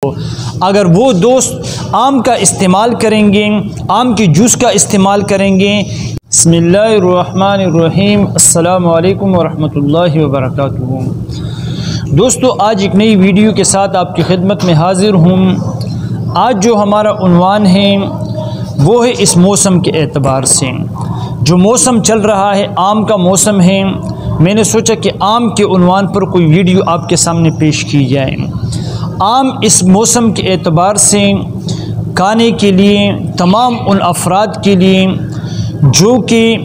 अगर वो दोस्त आम का इस्तेमाल करेंगे, आम के जूस का इस्तेमाल करेंगे। बिस्मिल्लाहिर्रहमानिर्रहीम, अस्सलामु अलैकुम वरहमतुल्लाहि वबरकातुहू। दोस्तों, आज एक नई वीडियो के साथ आपकी खिदमत में हाज़िर हूँ। आज जो हमारा उन्वान है वो है इस मौसम के एतबार से। जो मौसम चल रहा है, आम का मौसम है, मैंने सोचा कि आम के उन्वान पर कोई वीडियो आपके सामने पेश की जाए। आम इस मौसम के एतबार से खाने के लिए तमाम उन अफराद के लिए जो कि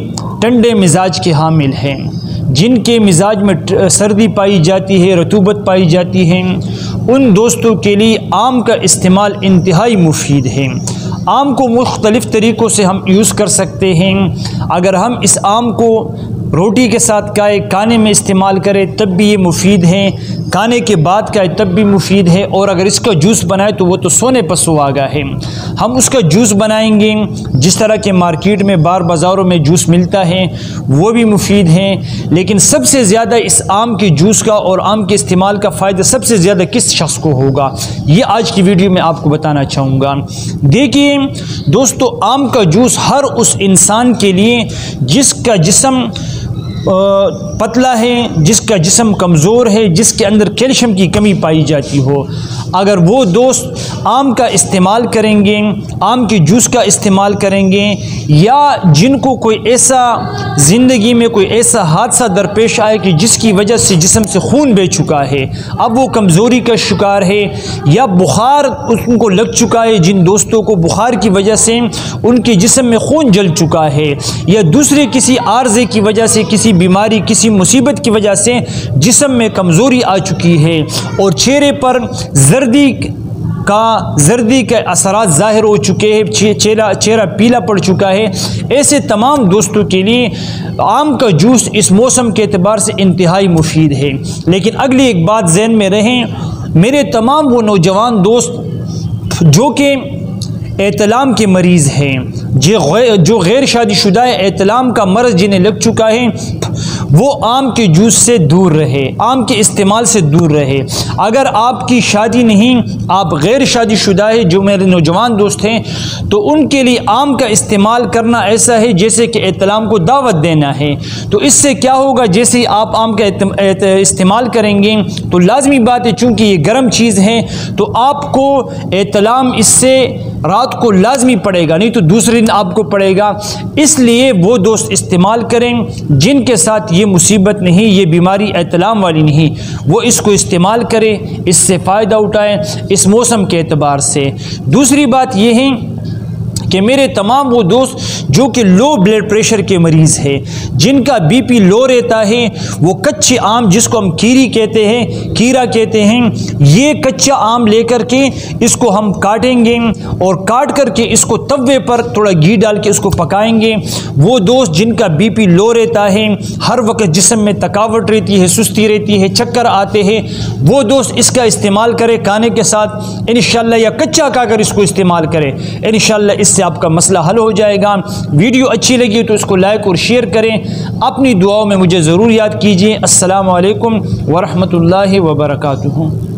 ठंडे मिजाज के हामिल हैं, जिनके मिजाज में सर्दी पाई जाती है, रतूबत पाई जाती है, उन दोस्तों के लिए आम का इस्तेमाल इंतहाई मुफीद है। आम को मुख्तलिफ़ तरीक़ों से हम यूज़ कर सकते हैं। अगर हम इस आम को रोटी के साथ खाने में इस्तेमाल करें तब भी ये मुफीद है, खाने के बाद खाए तब भी मुफीद है, और अगर इसका जूस बनाए तो वो तो सोने पर सुहागा है। हम उसका जूस बनाएंगे जिस तरह के मार्केट में बाज़ारों में जूस मिलता है, वो भी मुफीद है। लेकिन सबसे ज़्यादा इस आम के जूस का और आम के इस्तेमाल का फ़ायदा सबसे ज़्यादा किस शख्स को होगा, ये आज की वीडियो में आपको बताना चाहूँगा। देखिए दोस्तों, आम का जूस हर उस इंसान के लिए जिसका जिस्म पतला है, जिसका जिस्म कमज़ोर है, जिसके अंदर कैल्शियम की कमी पाई जाती हो, अगर वो दोस्त आम का इस्तेमाल करेंगे, आम के जूस का इस्तेमाल करेंगे, या जिनको कोई ऐसा ज़िंदगी में कोई ऐसा हादसा दरपेश आए कि जिसकी वजह से जिस्म से खून बह चुका है, अब वो कमज़ोरी का शिकार है, या बुखार उनको लग चुका है, जिन दोस्तों को बुखार की वजह से उनके जिस्म में खून जल चुका है, या दूसरे किसी आर्ज़े की वजह से, किसी बीमारी, किसी मुसीबत की वजह से जिस्म में कमज़ोरी आ चुकी है और चेहरे पर जर्दी के असरात ज़ाहिर हो चुके हैं, चेहरा पीला पड़ चुका है, ऐसे तमाम दोस्तों के लिए आम का जूस इस मौसम के एतबार से इंतहाई मुफीद है। लेकिन अगली एक बात ज़हन में रहें, मेरे तमाम वो नौजवान दोस्त जो कि एतलाम के मरीज़ हैं, जो गैर शादीशुदा एतलाम का मर्ज़ जिन्हें लग चुका है, वो आम के जूस से दूर रहे, आम के इस्तेमाल से दूर रहे। अगर आपकी शादी नहीं, आप गैर शादीशुदा है, जो मेरे नौजवान दोस्त हैं, तो उनके लिए आम का इस्तेमाल करना ऐसा है जैसे कि एतलाम को दावत देना है। तो इससे क्या होगा, जैसे ही आप आम का इस्तेमाल करेंगे तो लाजमी बात है, चूँकि ये गर्म चीज़ है, तो आपको एतलाम इससे रात को लाजमी पड़ेगा, नहीं तो दूसरे दिन आपको पड़ेगा। इसलिए वो दोस्त इस्तेमाल करें जिनके साथ ये मुसीबत नहीं, ये बीमारी एतलाम वाली नहीं, वो इसको इस्तेमाल करें, इससे फ़ायदा उठाएं इस मौसम के एतबार से। दूसरी बात ये है कि मेरे तमाम वो दोस्त जो कि लो ब्लड प्रेशर के मरीज़ हैं, जिनका बीपी लो रहता है, वो कच्चे आम, जिसको हम कीरा कहते हैं, ये कच्चा आम लेकर के इसको हम काटेंगे और काट करके इसको तवे पर थोड़ा घी डाल के इसको पकाएंगे। वो दोस्त जिनका बीपी लो रहता है, हर वक्त जिस्म में थकावट रहती है, सुस्ती रहती है, चक्कर आते हैं, वो दोस्त इसका इस्तेमाल करें खाने के साथ इंशाअल्लाह, या कच्चा खाकर इसको इस्तेमाल करें, इंशाअल्लाह इससे आपका मसला हल हो जाएगा। वीडियो अच्छी लगी तो इसको लाइक और शेयर करें। अपनी दुआओं में मुझे ज़रूर याद कीजिए। अस्सलामु अलैकुम वरहमतुल्लाहि वबरकातुहू।